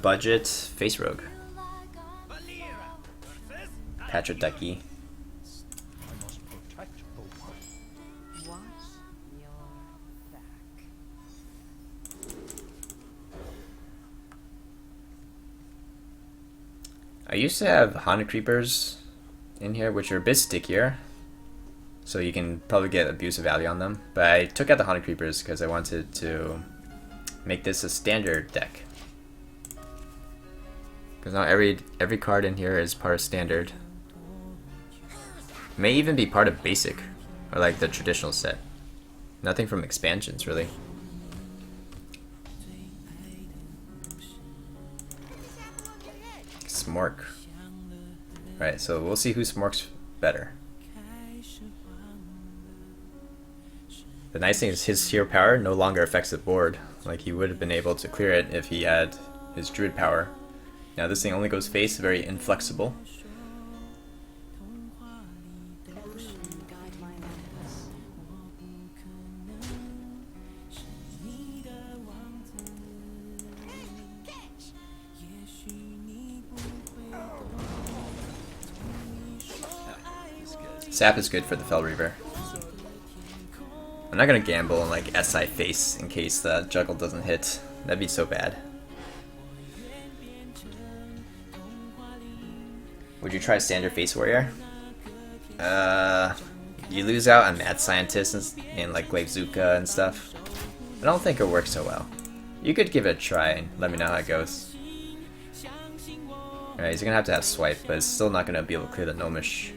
budget face rogue. Patrick Ducky. I used to have Haunted Creepers in here, which are a bit stickier, so you can probably get abusive value on them. But I took out the Haunted Creepers because I wanted to make this a standard deck. Because now every card in here is part of standard. May even be part of basic, or like the traditional set. Nothing from expansions, really. Smork. Right, so we'll see who smorks better. The nice thing is his hero power no longer affects the board. Like he would have been able to clear it if he had his druid power. Now this thing only goes face, very inflexible. Sap is good for the Fel Reaver. I'm not gonna gamble and like SI face in case the juggle doesn't hit. That'd be so bad. Would you try standard face warrior? You lose out on mad scientists and like Glavezuka and stuff. I don't think it works so well. You could give it a try and let me know how it goes. Alright, he's gonna have swipe, but it's still not gonna be able to clear the Gnomish.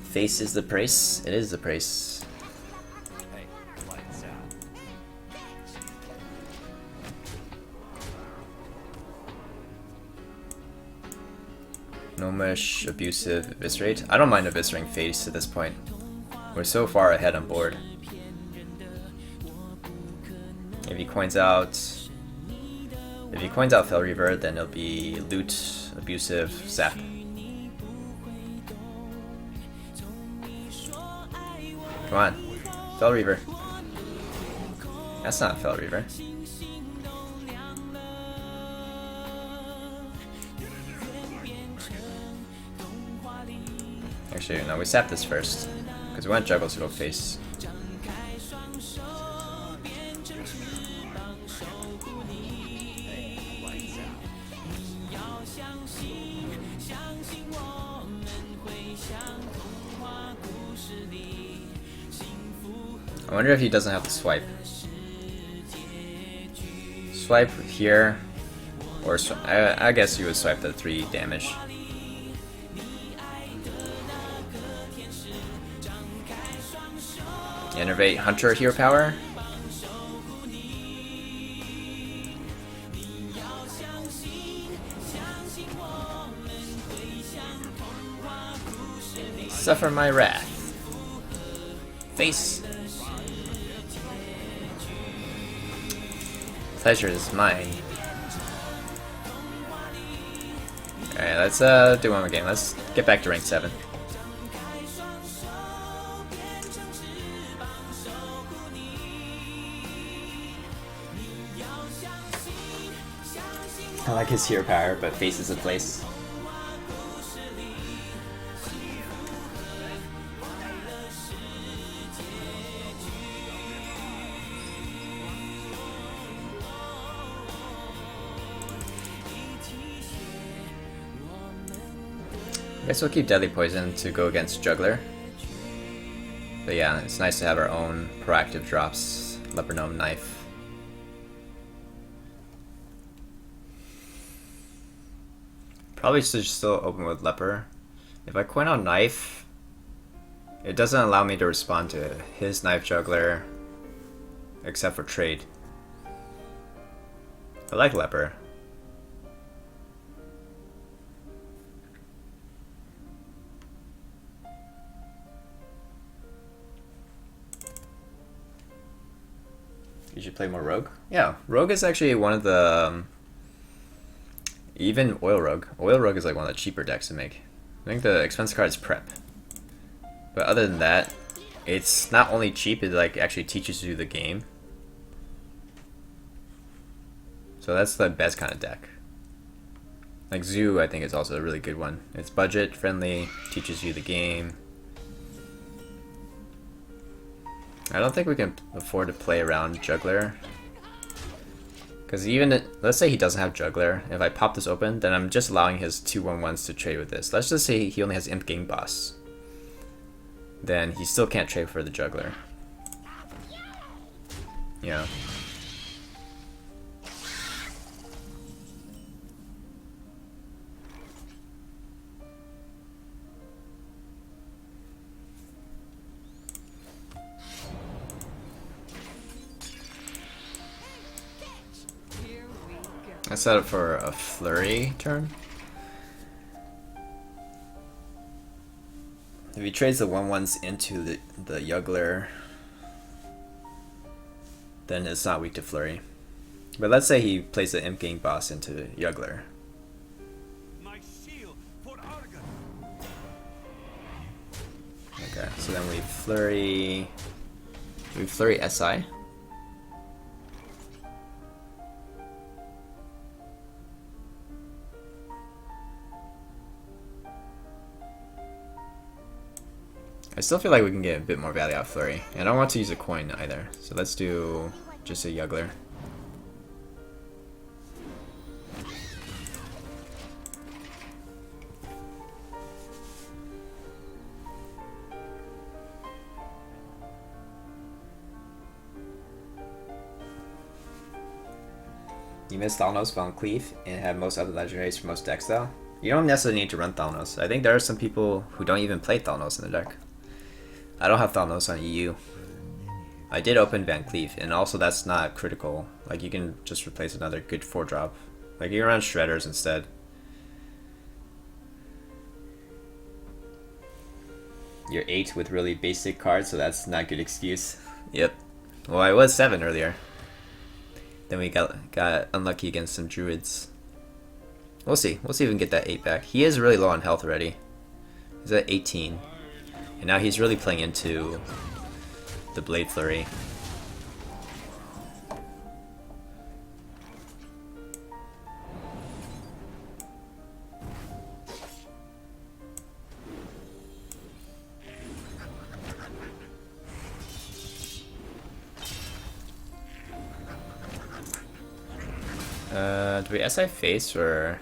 Face is the price. It is the price. Gnomish, abusive, eviscerate. I don't mind eviscerating face at this point. We're so far ahead on board. If he coins out Fel Reaver, then it'll be loot, abusive, sap. Come on, Fel Reaver. That's not Fel Reaver. Actually, no, we sap this first. Because we want Juggles to go face. I wonder if he doesn't have to swipe. Swipe here, or I guess you would swipe the 3 damage. Innervate Hunter hero power. Suffer my wrath. Face. Pleasure is mine. Alright, let's do one more game. Let's get back to rank 7. I like his hero power, but face is a place. I guess we'll keep Deadly Poison to go against Juggler. But yeah, it's nice to have our own proactive drops. Leper Gnome Knife. Probably should still open with Leper. If I coin out Knife, it doesn't allow me to respond to his Knife Juggler, except for trade. I like Leper. You should play more Rogue? Yeah, Rogue is actually one of the... even Oil Rogue. Oil Rogue is like one of the cheaper decks to make. I think the expense card is Prep. But other than that, It's not only cheap, it like actually teaches you the game. So that's the best kind of deck. Like Zoo, I think is also a really good one. It's budget friendly, teaches you the game. I don't think we can afford to play around Juggler. Because even, let's say he doesn't have Juggler, if I pop this open, then I'm just allowing his 2/1/1s to trade with this. Let's just say he only has Imp Gang Boss. Then he still can't trade for the Juggler. Yeah. I set up for a flurry turn. If he trades the 1/1s into the Juggler, then it's not weak to flurry. But let's say he plays the Imp Gang Boss into Juggler. Okay, so then we flurry. Do we flurry SI? I still feel like we can get a bit more value out of Flurry. And I don't want to use a coin either. So let's do just a Juggler. You miss Thalnos, Von Cleave, and have most other legendaries for most decks though. You don't necessarily need to run Thalnos. I think there are some people who don't even play Thalnos in the deck. I don't have Thalnos on EU. I did open Van Cleave, and also that's not critical. Like, you can just replace another good 4-drop. Like, you can run Shredders instead. You're 8 with really basic cards, so that's not a good excuse. Yep. Well, I was 7 earlier. Then we got unlucky against some Druids. We'll see. We'll see if we can get that 8 back. He is really low on health already. He's at 18. And now he's really playing into the Blade Flurry. Do we SI face or...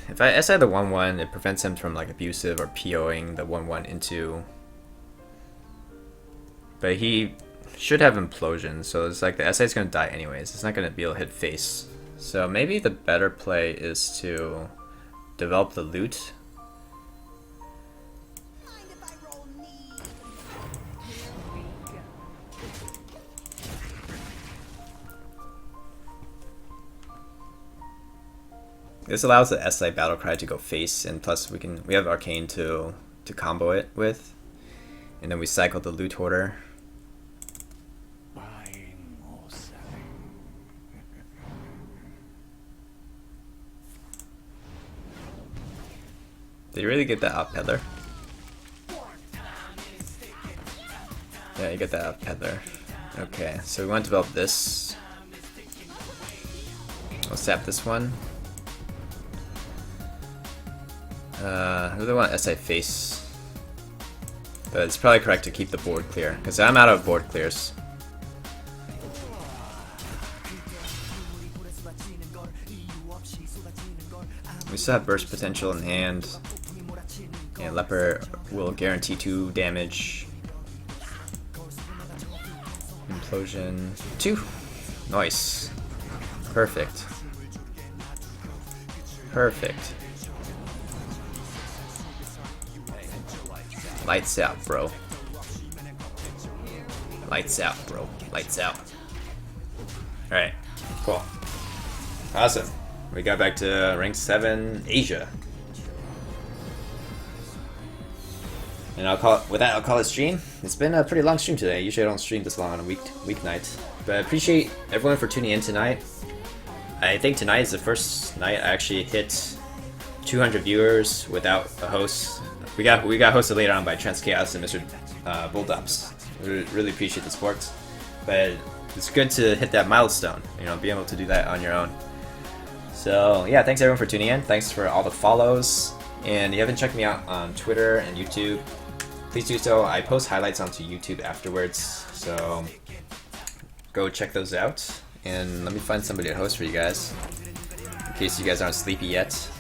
If I SI the 1/1, it prevents him from like abusive or POing the 1/1 into. But he should have implosion, so it's like the SI is gonna die anyways. It's not gonna be able to hit face. So maybe the better play is to develop the loot. This allows the SI Battlecry to go face, and plus we have Arcane to combo it with, and then we cycle the Loot Hoarder. Did you really get that out peddler? Yeah, you get that out peddler. Okay, so we want to develop this. I'll sap this one. I really want SI face, but it's probably correct to keep the board clear, because I'm out of board clears. We still have burst potential in hand, and Leper will guarantee 2 damage. Implosion 2. Nice. Perfect. Perfect. Lights out, bro. Lights out, bro. Lights out. Alright, cool. Awesome. We got back to rank 7 Asia. And I'll call it stream. It's been a pretty long stream today. Usually I don't stream this long on a weeknight. But I appreciate everyone for tuning in tonight. I think tonight is the first night I actually hit 200 viewers without a host. We got hosted later on by Trans Chaos and Mr. Bulldops. We really appreciate the support, but it's good to hit that milestone. You know, being able to do that on your own. So yeah, thanks everyone for tuning in. Thanks for all the follows. And if you haven't checked me out on Twitter and YouTube, please do so. I post highlights onto YouTube afterwards, so go check those out. And let me find somebody to host for you guys, in case you guys aren't sleepy yet.